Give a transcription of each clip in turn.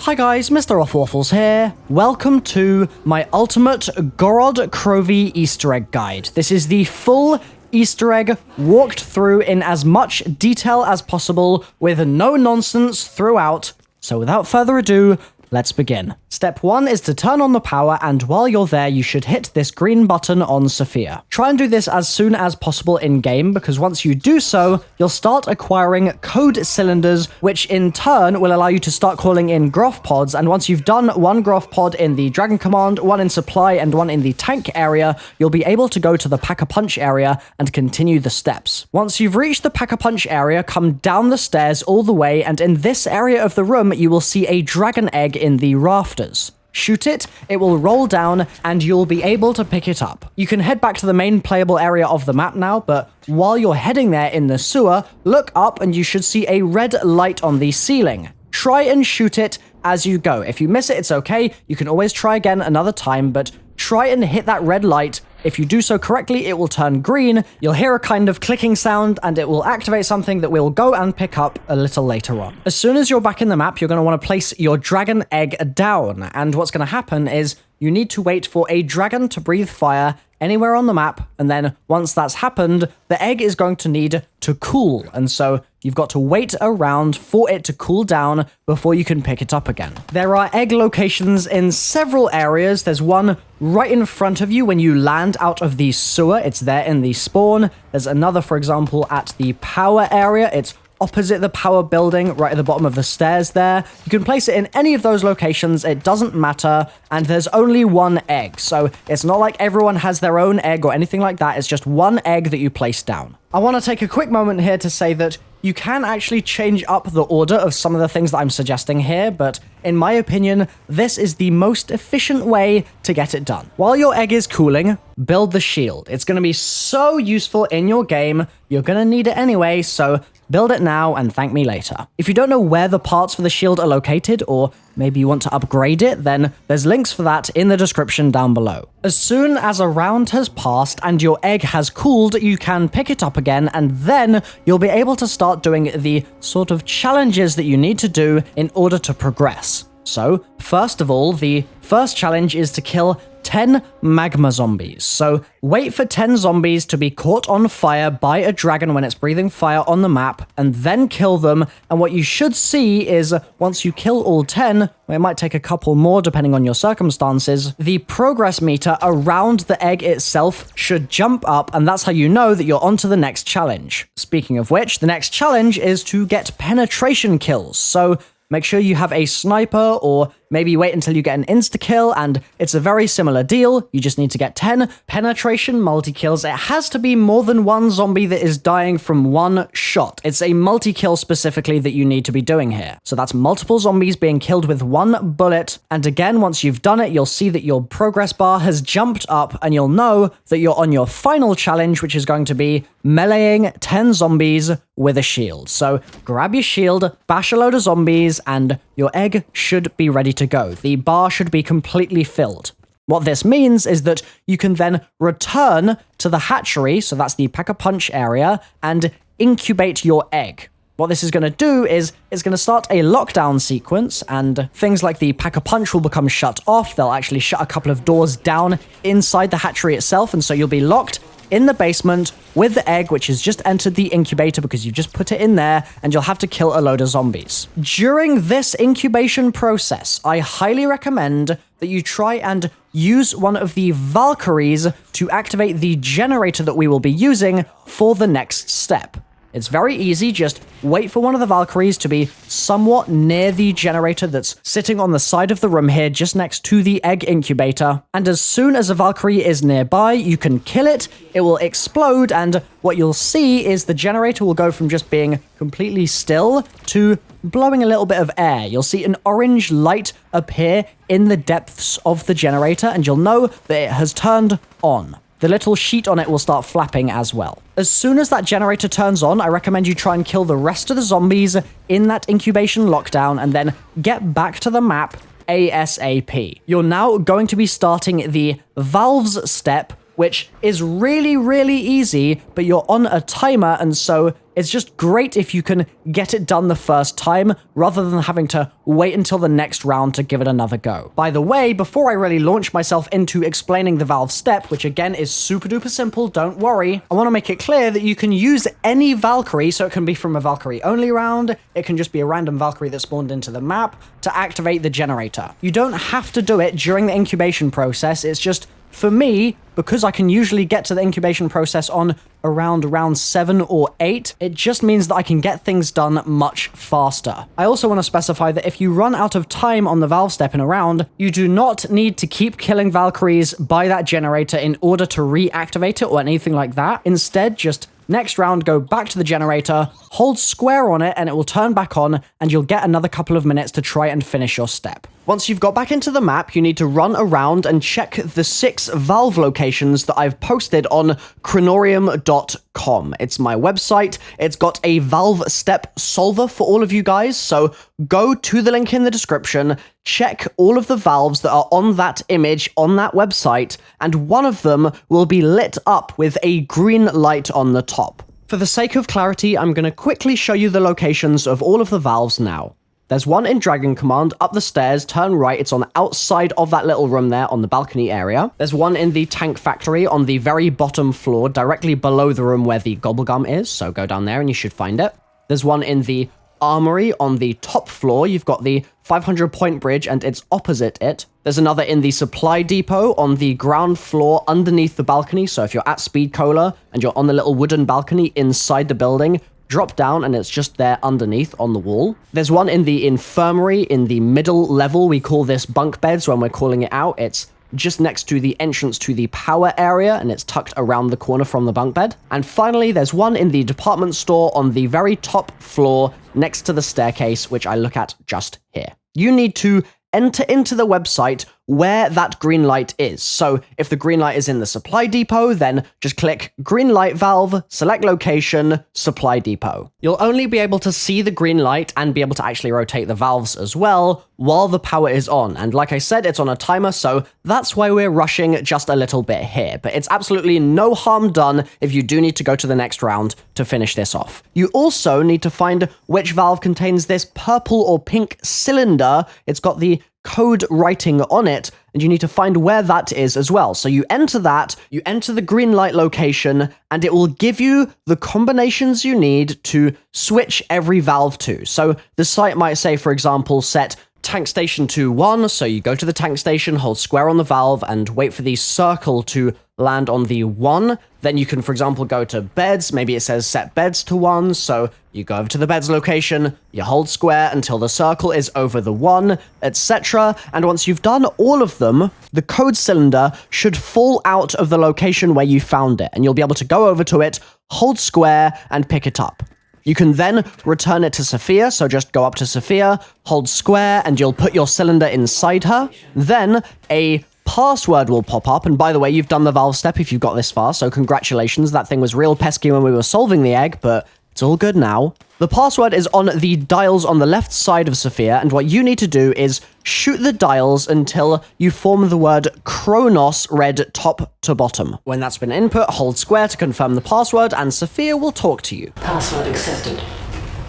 Hi guys, MrRoflWaffles here. Welcome to my ultimate Gorod Krovi Easter Egg guide. This is the full Easter egg walked through in as much detail as possible with no nonsense throughout. So without further ado, let's begin. Step 1 is to turn on the power, and while you're there, you should hit this green button on Sophia. Try and do this as soon as possible in-game, because once you do so, you'll start acquiring code cylinders, which in turn will allow you to start calling in Groff pods, and once you've done one Groff pod in the Dragon Command, one in Supply, and one in the Tank area, you'll be able to go to the Pack-a-Punch area and continue the steps. Once you've reached the Pack-a-Punch area, come down the stairs all the way, and in this area of the room, you will see a dragon egg in the rafters. Shoot it, it will roll down, and you'll be able to pick it up. You can head back to the main playable area of the map now, but while you're heading there in the sewer, look up and you should see a red light on the ceiling. Try and shoot it as you go. If you miss it, it's okay. You can always try again another time, but try and hit that red light. If you do so correctly, it will turn green, you'll hear a kind of clicking sound, and it will activate something that we'll go and pick up a little later on. As soon as you're back in the map, you're going to want to place your dragon egg down, and what's going to happen is you need to wait for a dragon to breathe fire anywhere on the map, and then once that's happened, the egg is going to need to cool, and so you've got to wait around for it to cool down before you can pick it up again. There are egg locations in several areas. There's one right in front of you when you land out of the sewer. It's there in the spawn. There's another, for example, at the power area. It's opposite the power building, right at the bottom of the stairs there. You can place it in any of those locations, it doesn't matter, and there's only one egg, so it's not like everyone has their own egg or anything like that, it's just one egg that you place down. I want to take a quick moment here to say that you can actually change up the order of some of the things that I'm suggesting here, but in my opinion, this is the most efficient way to get it done. While your egg is cooling, build the shield. It's going to be so useful in your game, you're going to need it anyway, so build it now and thank me later. If you don't know where the parts for the shield are located, or maybe you want to upgrade it, then there's links for that in the description down below. As soon as a round has passed and your egg has cooled, you can pick it up again, and then you'll be able to start doing the sort of challenges that you need to do in order to progress. So, first of all, the first challenge is to kill 10 magma zombies. So wait for 10 zombies to be caught on fire by a dragon when it's breathing fire on the map, and then kill them. And what you should see is once you kill all 10, it might take a couple more depending on your circumstances, the progress meter around the egg itself should jump up, and that's how you know that you're on to the next challenge. Speaking of which, the next challenge is to get penetration kills. So make sure you have a sniper, or maybe wait until you get an insta-kill, and it's a very similar deal. You just need to get 10 penetration multi-kills. It has to be more than one zombie that is dying from one shot. It's a multi-kill specifically that you need to be doing here. So that's multiple zombies being killed with one bullet, and again, once you've done it, you'll see that your progress bar has jumped up, and you'll know that you're on your final challenge, which is going to be meleeing 10 zombies with a shield. So grab your shield, bash a load of zombies, and your egg should be ready to go. The bar should be completely filled. What this means is that you can then return to the hatchery, so that's the Pack-a-Punch area, and incubate your egg. What this is going to do is it's going to start a lockdown sequence, and things like the Pack-a-Punch will become shut off. They'll actually shut a couple of doors down inside the hatchery itself, and so you'll be locked in the basement with the egg, which has just entered the incubator because you just put it in there, and you'll have to kill a load of zombies. During this incubation process, I highly recommend that you try and use one of the Valkyries to activate the generator that we will be using for the next step. It's very easy, just wait for one of the Valkyries to be somewhat near the generator that's sitting on the side of the room here, just next to the egg incubator. And as soon as a Valkyrie is nearby, you can kill it, it will explode, and what you'll see is the generator will go from just being completely still to blowing a little bit of air. You'll see an orange light appear in the depths of the generator, and you'll know that it has turned on. The little sheet on it will start flapping as well. As soon as that generator turns on, I recommend you try and kill the rest of the zombies in that incubation lockdown, and then get back to the map ASAP. You're now going to be starting the valves step which is really, really easy, but you're on a timer, and so it's just great if you can get it done the first time, rather than having to wait until the next round to give it another go. By the way, before I really launch myself into explaining the valve step, which again is super duper simple, don't worry, I want to make it clear that you can use any Valkyrie, so it can be from a Valkyrie only round, it can just be a random Valkyrie that spawned into the map, to activate the generator. You don't have to do it during the incubation process, it's just, for me, because I can usually get to the incubation process on around round 7 or 8, it just means that I can get things done much faster. I also want to specify that if you run out of time on the valve step in a round, you do not need to keep killing Valkyries by that generator in order to reactivate it or anything like that. Instead, just next round, go back to the generator, hold square on it, and it will turn back on, and you'll get another couple of minutes to try and finish your step. Once you've got back into the map, you need to run around and check the 6 valve locations that I've posted on cronorium.com. It's my website. It's got a valve step solver for all of you guys, so go to the link in the description, check all of the valves that are on that image on that website, and one of them will be lit up with a green light on the top. For the sake of clarity, I'm going to quickly show you the locations of all of the valves now. There's one in Dragon Command, up the stairs, turn right, it's on the outside of that little room there on the balcony area. There's one in the tank factory on the very bottom floor, directly below the room where the Gobblegum is, so go down there and you should find it. There's one in the armory on the top floor, you've got the 500 point bridge and it's opposite it. There's another in the supply depot on the ground floor underneath the balcony, so if you're at Speed Cola and you're on the little wooden balcony inside the building, drop down and it's just there underneath on the wall. There's one in the infirmary in the middle level. We call this bunk beds when we're calling it out. It's just next to the entrance to the power area and it's tucked around the corner from the bunk bed. And finally, there's one in the department store on the very top floor next to the staircase, which I look at just here. You need to enter into the website where that green light is. So if the green light is in the supply depot, then just click green light valve, select location, supply depot. You'll only be able to see the green light and be able to actually rotate the valves as well while the power is on. And like I said, it's on a timer, so that's why we're rushing just a little bit here. But it's absolutely no harm done if you do need to go to the next round to finish this off. You also need to find which valve contains this purple or pink cylinder. It's got the code writing on it, and you need to find where that is as well. So you enter that, you enter the green light location, and it will give you the combinations you need to switch every valve to. So the site might say, for example, set tank station to 1, so you go to the tank station, hold square on the valve, and wait for the circle to land on the 1. Then you can, for example, go to beds. Maybe it says set beds to 1, so you go over to the beds location, you hold square until the circle is over the 1, etc. And once you've done all of them, the code cylinder should fall out of the location where you found it, and you'll be able to go over to it, hold square, and pick it up. You can then return it to Sophia, so just go up to Sophia, hold square, and you'll put your cylinder inside her. Then a password will pop up, and by the way, you've done the valve step if you've got this far, so congratulations. That thing was real pesky when we were solving the egg, but it's all good now. The password is on the dials on the left side of Sophia, and what you need to do is shoot the dials until you form the word Kronos read top to bottom. When that's been input, hold square to confirm the password, and Sophia will talk to you. Password accepted.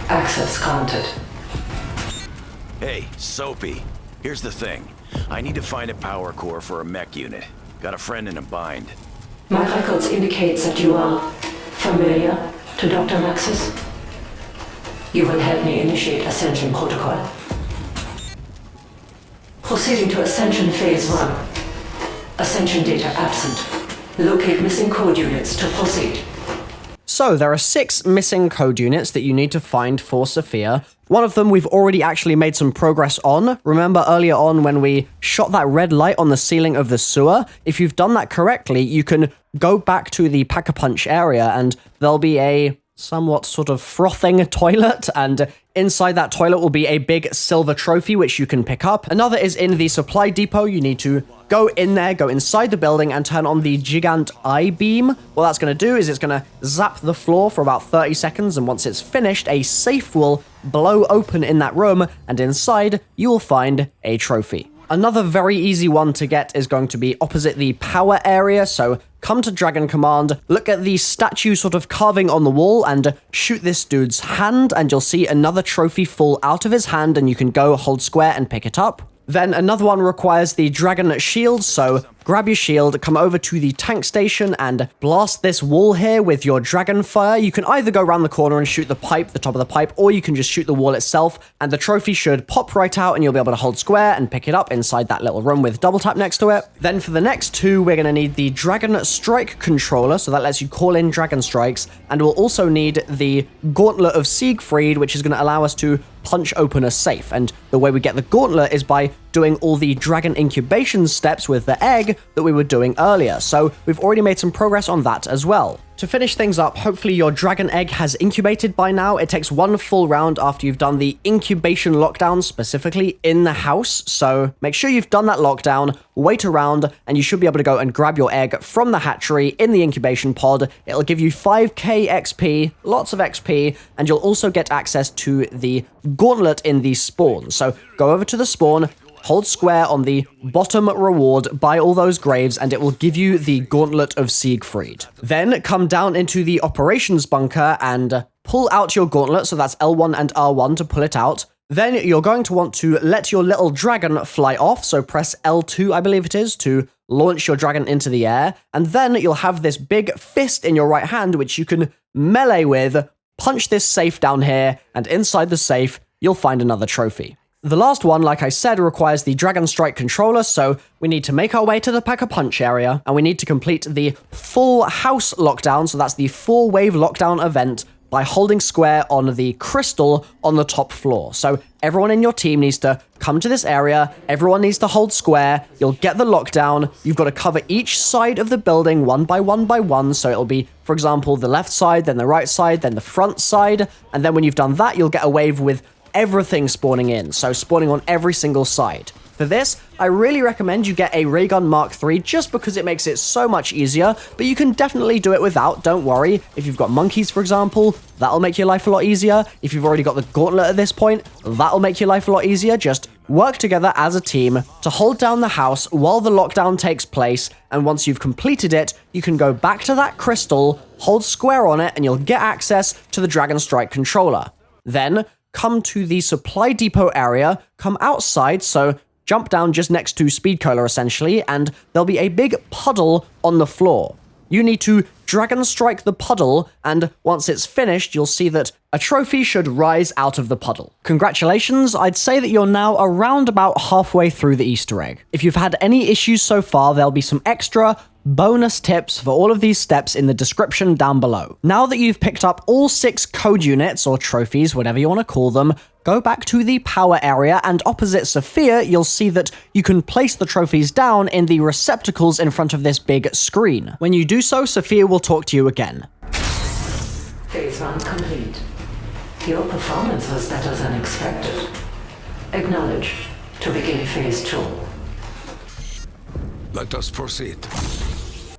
Access granted. Hey, Soapy. Here's the thing. I need to find a power core for a mech unit. Got a friend in a bind. My records indicate that you are familiar to Dr. Maxis. You will help me initiate Ascension Protocol. Proceeding to Ascension Phase 1. Ascension data absent. Locate missing code units to proceed. So there are 6 missing code units that you need to find for Sophia. One of them we've already actually made some progress on. Remember earlier on when we shot that red light on the ceiling of the sewer? If you've done that correctly, you can go back to the Pack-a-Punch area and there'll be a somewhat sort of frothing toilet, and inside that toilet will be a big silver trophy which you can pick up. Another is in the supply depot. You need to go in there, go inside the building, and turn on the Gigant Eye Beam. What that's going to do is it's going to zap the floor for about 30 seconds, and once it's finished, a safe will blow open in that room, and inside you will find a trophy. Another very easy one to get is going to be opposite the power area, so come to Dragon Command, look at the statue sort of carving on the wall, and shoot this dude's hand, and you'll see another trophy fall out of his hand, and you can go hold square and pick it up. Then another one requires the dragon shield, so grab your shield, come over to the tank station, and blast this wall here with your dragon fire. You can either go around the corner and shoot the pipe, the top of the pipe, or you can just shoot the wall itself, and the trophy should pop right out, and you'll be able to hold square and pick it up inside that little room with double tap next to it. Then for the next two, we're going to need the dragon strike controller, so that lets you call in dragon strikes, and we'll also need the gauntlet of Siegfried, which is going to allow us to punch open a safe. And the way we get the gauntlet is by doing all the dragon incubation steps with the egg that we were doing earlier. So we've already made some progress on that as well. To finish things up, hopefully your dragon egg has incubated by now. It takes one full round after you've done the incubation lockdown, specifically in the house. So make sure you've done that lockdown, wait around, and you should be able to go and grab your egg from the hatchery in the incubation pod. It'll give you 5k XP, lots of XP, and you'll also get access to the gauntlet in the spawn. So go over to the spawn, hold square on the bottom reward, buy all those graves, and it will give you the Gauntlet of Siegfried. Then come down into the operations bunker and pull out your gauntlet, so that's L1 and R1 to pull it out. Then you're going to want to let your little dragon fly off, so press L2, I believe it is, to launch your dragon into the air. And then you'll have this big fist in your right hand, which you can melee with, punch this safe down here, and inside the safe, you'll find another trophy. The last one, like I said, requires the Dragon Strike controller, so we need to make our way to the Pack-a-Punch area, and we need to complete the full house lockdown, so that's the 4-wave lockdown event, by holding square on the crystal on the top floor. So everyone in your team needs to come to this area, everyone needs to hold square, you'll get the lockdown, you've got to cover each side of the building one by one, so it'll be, for example, the left side, then the right side, then the front side, and then when you've done that, you'll get a wave with everything spawning in, so spawning on every single side. For this, I really recommend you get a Ray Gun Mark III just because it makes it so much easier, but you can definitely do it without, don't worry. If you've got monkeys, for example, that'll make your life a lot easier. If you've already got the gauntlet at this point, that'll make your life a lot easier. Just work together as a team to hold down the house while the lockdown takes place, and once you've completed it, you can go back to that crystal, hold square on it, and you'll get access to the Dragon Strike controller. Then, come to the supply depot area, come outside, so jump down just next to Speed Cola essentially, and there'll be a big puddle on the floor. You need to Dragon Strike the puddle, and once it's finished, you'll see that a trophy should rise out of the puddle. Congratulations, I'd say that you're now around about halfway through the Easter egg. If you've had any issues so far, there'll be some extra bonus tips for all of these steps in the description down below. Now that you've picked up all 6 code units, or trophies, whatever you want to call them, go back to the power area, and opposite Sophia, you'll see that you can place the trophies down in the receptacles in front of this big screen. When you do so, Sophia will talk to you again. Phase 1 complete. Your performance was better than expected. Acknowledge. To begin Phase 2. Let us proceed.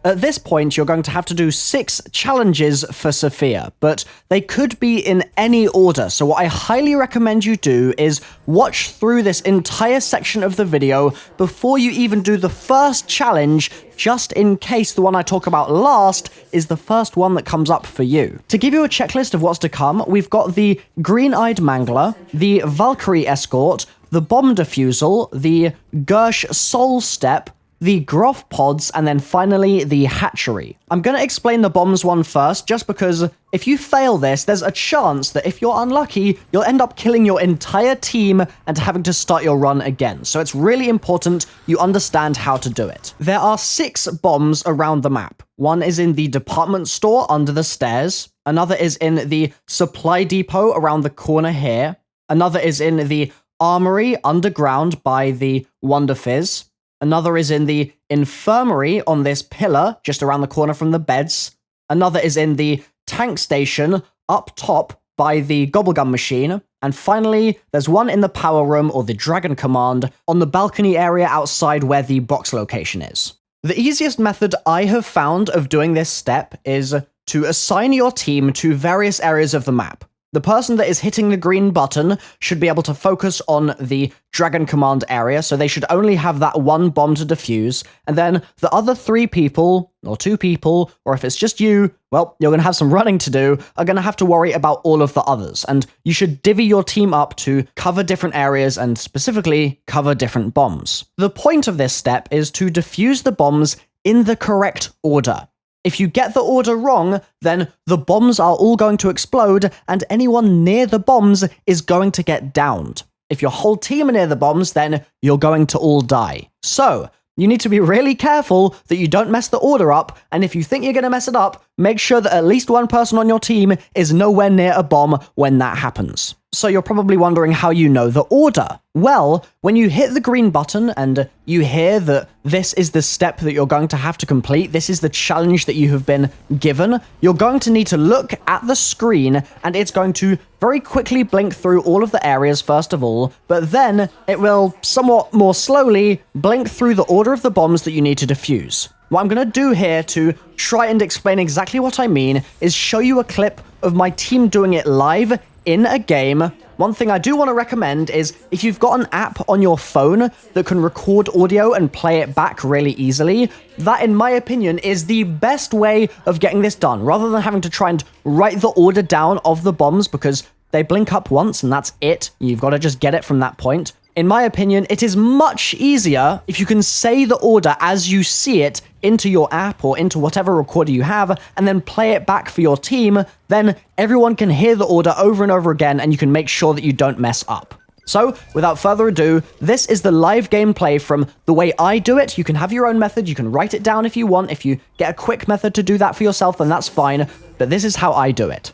At this point, you're going to have to do 6 challenges for Sophia, but they could be in any order, so what I highly recommend you do is watch through this entire section of the video before you even do the first challenge, just in case the one I talk about last is the first one that comes up for you. To give you a checklist of what's to come, we've got the Green-Eyed Mangler, the Valkyrie Escort, the Bomb Defusal, the Gersh Soul Step, the Groff Pods, and then finally the Hatchery. I'm going to explain the bombs one first, just because if you fail this, there's a chance that if you're unlucky, you'll end up killing your entire team and having to start your run again. So it's really important you understand how to do it. There are 6 bombs around the map. One is in the department store under the stairs. Another is in the supply depot around the corner here. Another is in the armory underground by the Wonder Fizz. Another is in the infirmary on this pillar, just around the corner from the beds. Another is in the tank station up top by the Gobblegum machine. And finally, there's one in the power room or the Dragon Command on the balcony area outside where the box location is. The easiest method I have found of doing this step is to assign your team to various areas of the map. The person that is hitting the green button should be able to focus on the Dragon Command area, so they should only have that one bomb to defuse, and then the other 3 people, or 2 people, or if it's just you, well, you're going to have some running to do, are going to have to worry about all of the others, and you should divvy your team up to cover different areas and specifically cover different bombs. The point of this step is to defuse the bombs in the correct order. If you get the order wrong, then the bombs are all going to explode and anyone near the bombs is going to get downed. If your whole team are near the bombs, then you're going to all die. So, you need to be really careful that you don't mess the order up, and if you think you're going to mess it up, make sure that at least one person on your team is nowhere near a bomb when that happens. So you're probably wondering how you know the order. Well, when you hit the green button and you hear that this is the step that you're going to have to complete, this is the challenge that you have been given, you're going to need to look at the screen and it's going to very quickly blink through all of the areas first of all, but then it will somewhat more slowly blink through the order of the bombs that you need to defuse. What I'm going to do here to try and explain exactly what I mean is show you a clip of my team doing it live in a game. One thing I do want to recommend is if you've got an app on your phone that can record audio and play it back really easily, that in my opinion is the best way of getting this done, rather than having to try and write the order down of the bombs because they blink up once and that's it. You've got to just get it from that point. In my opinion, it is much easier if you can say the order as you see it into your app or into whatever recorder you have, and then play it back for your team. Then everyone can hear the order over and over again, and you can make sure that you don't mess up. So, without further ado, this is the live gameplay from the way I do it. You can have your own method, you can write it down if you want. If you get a quick method to do that for yourself, then that's fine. But this is how I do it.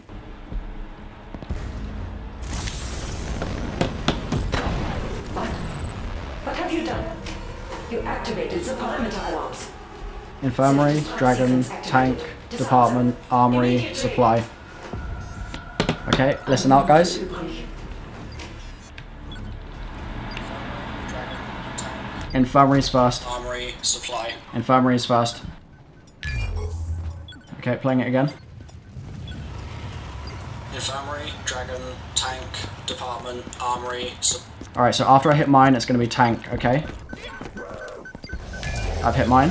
What have you done? You activated the perimeter alarms. Infirmary, Dragon, Tank, Department, Armory, Supply. Okay, listen out, guys. Infirmary's first. Armory, Supply. Infirmary's first. Okay, playing it again. Infirmary, Dragon, Tank, Department, Armory, Alright, so after I hit mine, it's going to be Tank, okay? I've hit mine.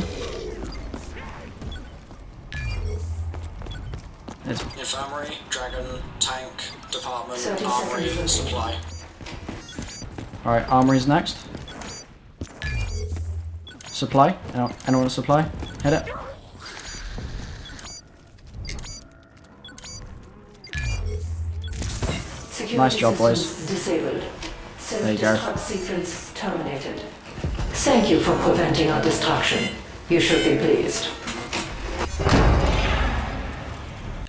It's Infirmary, Dragon, Tank, Department, 30 Armory, seconds. Supply. Alright, Armory's next. Supply. Anyone with supply? Hit it. Security Nice job, boys. systems disabled. There you go. Self-destruct sequence terminated. Thank you for preventing our destruction. You should be pleased.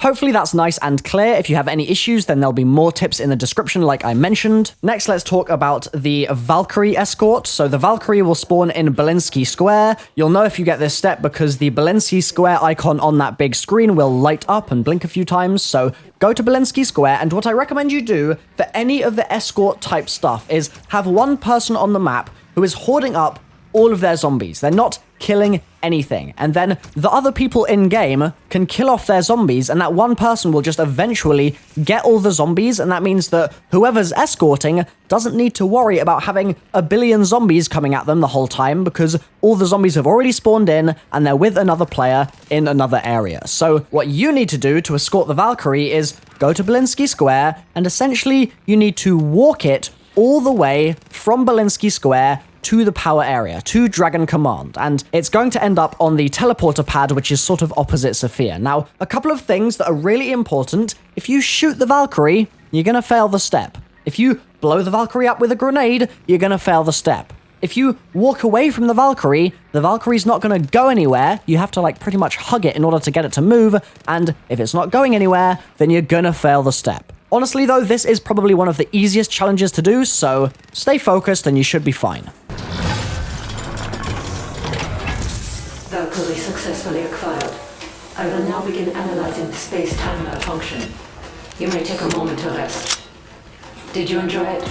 Hopefully that's nice and clear. If you have any issues, then there'll be more tips in the description like I mentioned. Next, let's talk about the Valkyrie escort. So the Valkyrie will spawn in Belinsky Square. You'll know if you get this step because the Belinsky Square icon on that big screen will light up and blink a few times. So go to Belinsky Square, and what I recommend you do for any of the escort type stuff is have one person on the map who is hoarding up all of their zombies. They're not killing anything. And then the other people in-game can kill off their zombies, and that one person will just eventually get all the zombies, and that means that whoever's escorting doesn't need to worry about having a billion zombies coming at them the whole time, because all the zombies have already spawned in, and they're with another player in another area. So what you need to do to escort the Valkyrie is go to Belinsky Square, and essentially you need to walk it all the way from Belinsky Square to the power area, to Dragon Command, and it's going to end up on the teleporter pad, which is sort of opposite Sophia. Now, a couple of things that are really important. If you shoot the Valkyrie, you're gonna fail the step. If you blow the Valkyrie up with a grenade, you're gonna fail the step. If you walk away from the Valkyrie's not gonna go anywhere. You have to like pretty much hug it in order to get it to move, and if it's not going anywhere, then you're gonna fail the step. Honestly though, this is probably one of the easiest challenges to do, so stay focused and you should be fine. Valkyrie successfully acquired. I will now begin analyzing the space-time malfunction. You may take a moment to rest. Did you enjoy it?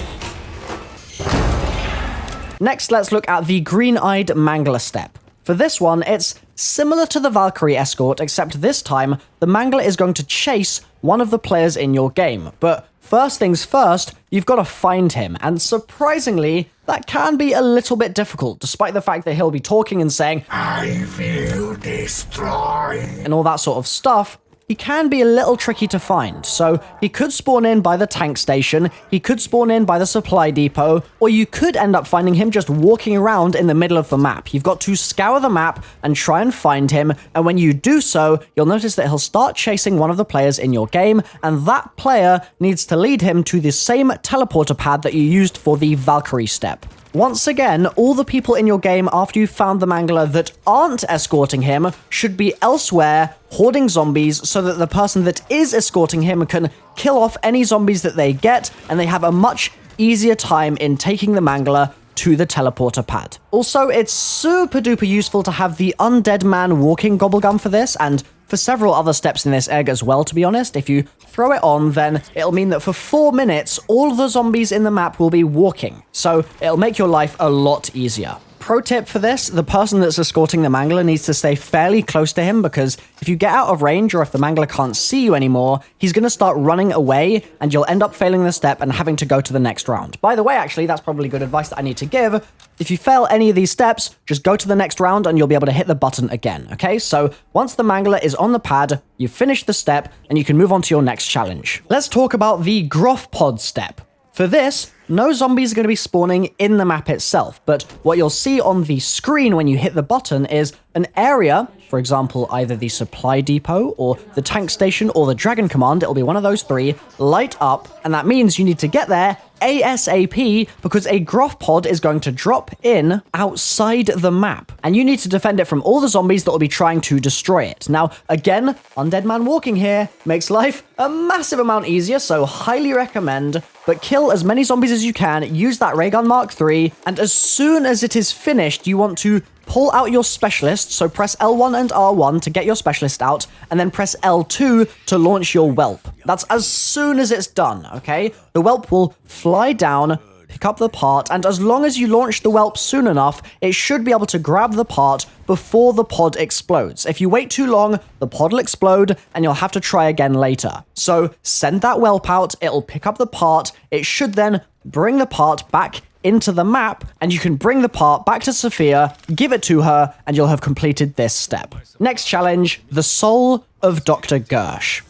Next, let's look at the Green-Eyed Mangler step. For this one, it's similar to the Valkyrie escort, except this time, the Mangler is going to chase one of the players in your game. But First things first, you've got to find him, and surprisingly, that can be a little bit difficult, despite the fact that he'll be talking and saying, I will destroy. and all that sort of stuff. He can be a little tricky to find, so he could spawn in by the tank station, he could spawn in by the supply depot, or you could end up finding him just walking around in the middle of the map. You've got to scour the map and try and find him, and when you do so, you'll notice that he'll start chasing one of the players in your game, and that player needs to lead him to the same teleporter pad that you used for the Valkyrie step. Once again, all the people in your game after you've found the mangler that aren't escorting him should be elsewhere, hoarding zombies, so that the person that is escorting him can kill off any zombies that they get, and they have a much easier time in taking the mangler to the teleporter pad. Also, it's super duper useful to have the undead man walking gobblegum for this, and for several other steps in this egg as well, to be honest. If you throw it on, then it'll mean that for 4 minutes, all the zombies in the map will be walking, so it'll make your life a lot easier. Pro tip for this, the person that's escorting the mangler needs to stay fairly close to him, because if you get out of range or if the mangler can't see you anymore, he's going to start running away and you'll end up failing the step and having to go to the next round. By the way, actually, that's probably good advice that I need to give. If you fail any of these steps, just go to the next round and you'll be able to hit the button again, okay? So once the mangler is on the pad, you've finished the step and you can move on to your next challenge. Let's talk about the Groff Pod step. For this, no zombies are going to be spawning in the map itself, but what you'll see on the screen when you hit the button is an area, for example, either the supply depot or the tank station or the dragon command, it'll be one of those three, light up, and that means you need to get there ASAP because a Groff pod is going to drop in outside the map, and you need to defend it from all the zombies that will be trying to destroy it. Now, again, Undead Man walking here makes life a massive amount easier, so highly recommend, but kill as many zombies as you can, use that ray gun Mark III, and as soon as it is finished, you want to pull out your specialist, so press L1 and R1 to get your specialist out, and then press L2 to launch your whelp. That's as soon as it's done, okay? The whelp will fly down, pick up the part, and as long as you launch the whelp soon enough, it should be able to grab the part before the pod explodes. If you wait too long, the pod will explode, and you'll have to try again later. So send that whelp out, it'll pick up the part, it should then bring the part back into the map, and you can bring the part back to Sophia, give it to her, and you'll have completed this step. Next challenge, the soul of Dr. Gersh.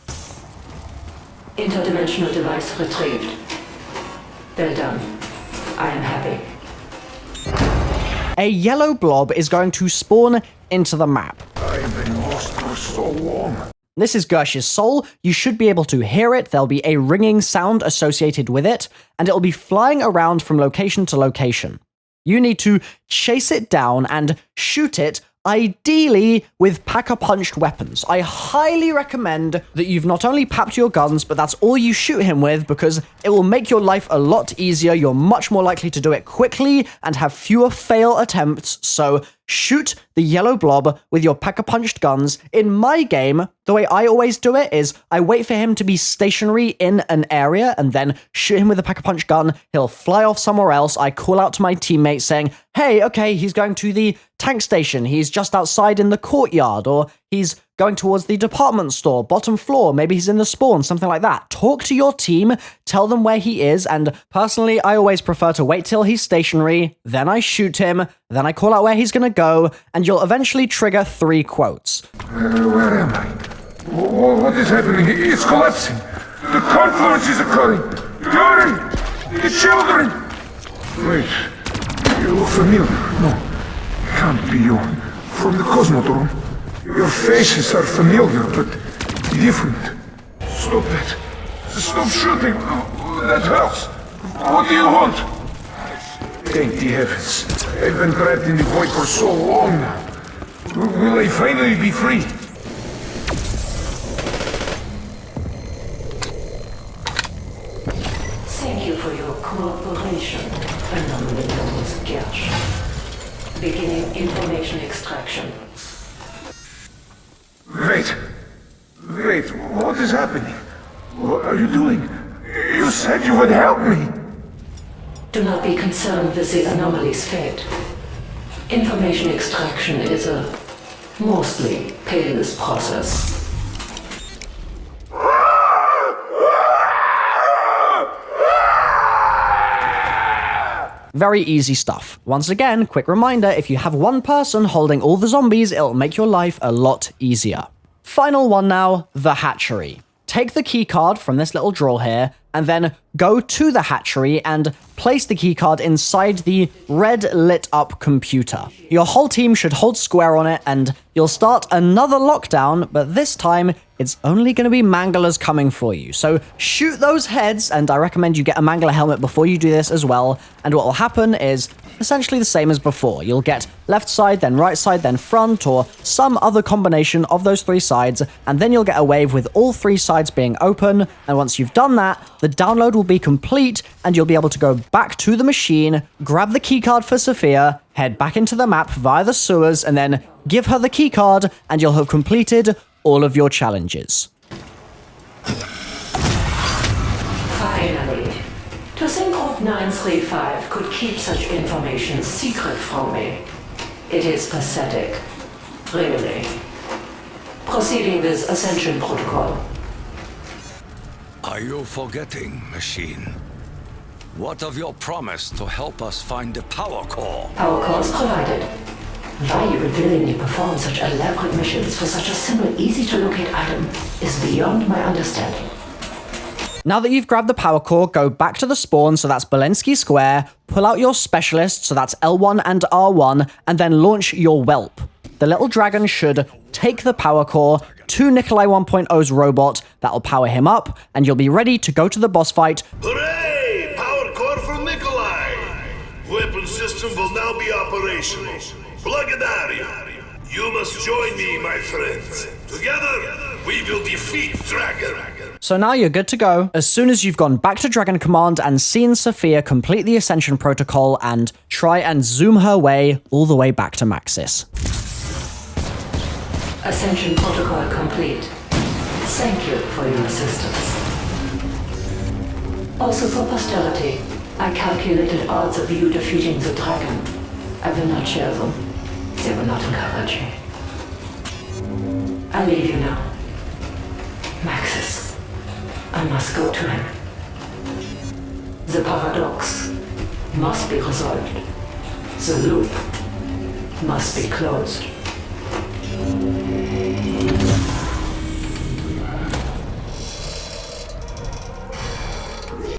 Interdimensional device retrieved. Well done. I am happy. A yellow blob is going to spawn into the map. I've been lost for so long. This is Gersh's soul. You should be able to hear it. There'll be a ringing sound associated with it, and it'll be flying around from location to location. You need to chase it down and shoot it, ideally with pack-a-punched weapons. I highly recommend that you've not only papped your guns, but that's all you shoot him with, because it will make your life a lot easier. You're much more likely to do it quickly and have fewer fail attempts, so shoot the yellow blob with your pack-a-punched guns. In my game, the way I always do it is I wait for him to be stationary in an area and then shoot him with a pack-a-punch gun. He'll fly off somewhere else. I call out to my teammates saying, hey, okay, he's going to the tank station. He's just outside in the courtyard, or he's going towards the department store, bottom floor, maybe he's in the spawn, something like that. Talk to your team, tell them where he is, and personally, I always prefer to wait till he's stationary, then I shoot him, then I call out where he's gonna go, and you'll eventually trigger 3 quotes. Where am I? What is happening? It's collapsing. The confluence is occurring. Hurry! The children! Wait. You look familiar. No. Can't be you. From the Cosmodrome. Your faces are familiar, but different. Stop it. Stop shooting. That hurts. What do you want? Thank the heavens. I've been trapped in the void for so long now. Will I finally be free? Thank you for your cooperation, Anonymous Gersh. Beginning information extraction. Wait, what is happening? What are you doing? You said you would help me! Do not be concerned with the anomaly's fate. Information extraction is a mostly painless process. Very easy stuff. Once again, quick reminder, if you have one person holding all the zombies, it'll make your life a lot easier. Final one now, the hatchery. Take the keycard from this little drawer here, and then go to the hatchery and place the keycard inside the red lit up computer. Your whole team should hold square on it, and you'll start another lockdown, but this time it's only going to be Manglers coming for you. So shoot those heads, and I recommend you get a Mangler helmet before you do this as well, and what will happen is essentially the same as before. You'll get left side, then right side, then front, or some other combination of those three sides, and then you'll get a wave with all three sides being open, and once you've done that, the download will be complete, and you'll be able to go back to the machine, grab the keycard for Sophia, head back into the map via the sewers, and then give her the keycard, and you'll have completed all of your challenges. Finally. To think Group 935 could keep such information secret from me. It is pathetic. Really. Proceeding with Ascension Protocol. Are you forgetting, machine? What of your promise to help us find the power core? Power cores provided. Why you would willingly perform such elaborate missions for such a simple, easy-to-locate item is beyond my understanding. Now that you've grabbed the power core, go back to the spawn, so that's Belensky Square, pull out your specialist, so that's L1 and R1, and then launch your whelp. The little dragon should take the power core to Nikolai 1.0's robot, that'll power him up, and you'll be ready to go to the boss fight. Hooray! Power core from Nikolai! Weapon system will now be operational. Благодарю. You must join me, my friends. Together, we will defeat Dragon. So now you're good to go. As soon as you've gone back to Dragon Command and seen Sophia complete the Ascension Protocol and try and zoom her way all the way back to Maxis. Ascension Protocol complete. Thank you for your assistance. Also for posterity, I calculated odds of you defeating the dragon. I will not share them. They will not encourage me. I leave you now. Maxis. I must go to him. The paradox must be resolved. The loop must be closed.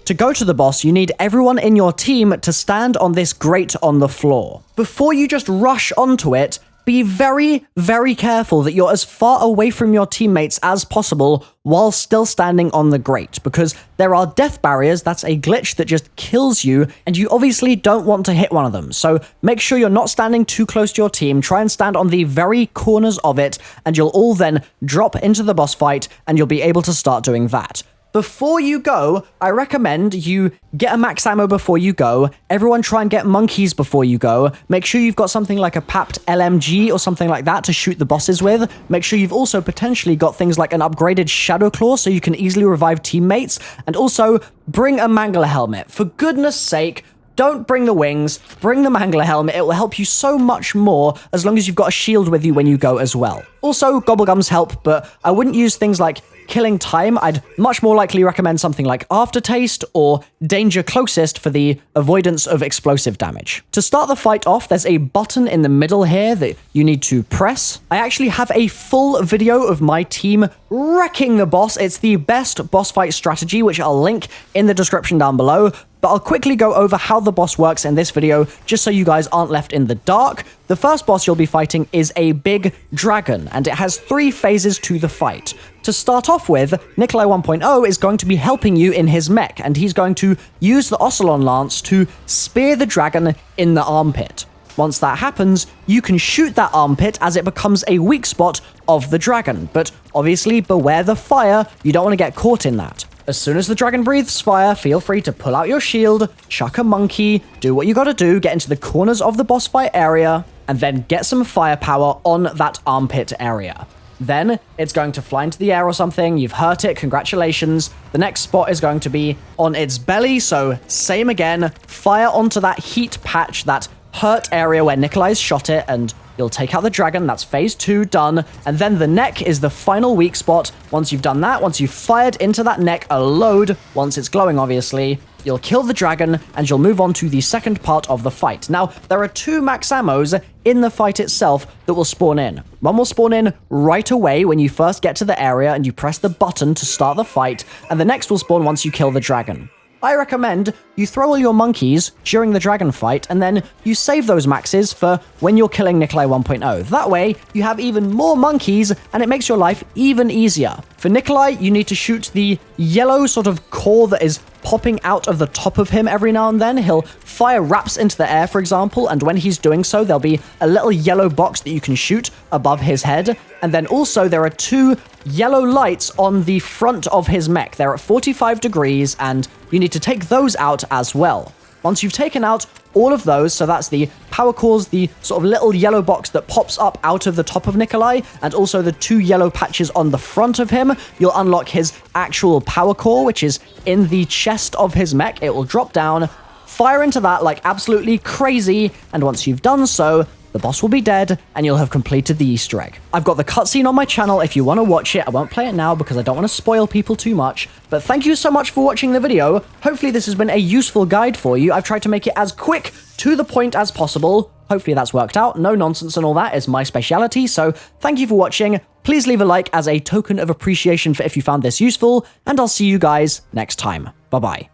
To go to the boss, you need everyone in your team to stand on this grate on the floor. Before you just rush onto it, be very, very careful that you're as far away from your teammates as possible while still standing on the grate, because there are death barriers. That's a glitch that just kills you, and you obviously don't want to hit one of them. So make sure you're not standing too close to your team. Try and stand on the very corners of it, and you'll all then drop into the boss fight, and you'll be able to start doing that. Before you go, I recommend you get a max ammo before you go. Everyone try and get monkeys before you go. Make sure you've got something like a papped LMG or something like that to shoot the bosses with. Make sure you've also potentially got things like an upgraded Shadow Claw so you can easily revive teammates. And also, bring a Mangler helmet. For goodness sake, don't bring the wings, bring the Mangler helmet. It will help you so much more as long as you've got a shield with you when you go as well. Also, Gobblegums help, but I wouldn't use things like Killing Time. I'd much more likely recommend something like Aftertaste or Danger Closest for the avoidance of explosive damage. To start the fight off, there's a button in the middle here that you need to press. I actually have a full video of my team wrecking the boss. It's the best boss fight strategy, which I'll link in the description down below. But I'll quickly go over how the boss works in this video, just so you guys aren't left in the dark. The first boss you'll be fighting is a big dragon, and it has 3 phases to the fight. To start off with, Nikolai 1.0 is going to be helping you in his mech, and he's going to use the Ocelon Lance to spear the dragon in the armpit. Once that happens, you can shoot that armpit as it becomes a weak spot of the dragon, but obviously beware the fire, you don't want to get caught in that. As soon as the dragon breathes fire, feel free to pull out your shield, chuck a monkey, do what you gotta do, get into the corners of the boss fight area, and then get some firepower on that armpit area. Then it's going to fly into the air or something, you've hurt it, congratulations. The next spot is going to be on its belly, so same again, fire onto that heat patch, that hurt area where Nikolai's shot it, and you'll take out the dragon. That's phase 2 done. And then the neck is the final weak spot. Once you've done that, once you've fired into that neck a load, once it's glowing obviously, you'll kill the dragon, and you'll move on to the second part of the fight. Now, there are 2 max ammos in the fight itself that will spawn in. One will spawn in right away when you first get to the area and you press the button to start the fight, and the next will spawn once you kill the dragon. I recommend you throw all your monkeys during the dragon fight, and then you save those maxes for when you're killing Nikolai 1.0. That way, you have even more monkeys, and it makes your life even easier. For Nikolai, you need to shoot the yellow sort of core that is popping out of the top of him every now and then. He'll fire raps into the air, for example, and when he's doing so, there'll be a little yellow box that you can shoot above his head. And then also, there are 2 yellow lights on the front of his mech. They're at 45 degrees, and you need to take those out as well. Once you've taken out all of those, so that's the power cores, the sort of little yellow box that pops up out of the top of Nikolai, and also the 2 yellow patches on the front of him, you'll unlock his actual power core, which is in the chest of his mech. It will drop down, fire into that like absolutely crazy, and once you've done so, the boss will be dead, and you'll have completed the Easter egg. I've got the cutscene on my channel if you want to watch it. I won't play it now because I don't want to spoil people too much, but thank you so much for watching the video. Hopefully this has been a useful guide for you. I've tried to make it as quick to the point as possible. Hopefully that's worked out. No nonsense and all that is my speciality, so thank you for watching. Please leave a like as a token of appreciation for if you found this useful, and I'll see you guys next time. Bye-bye.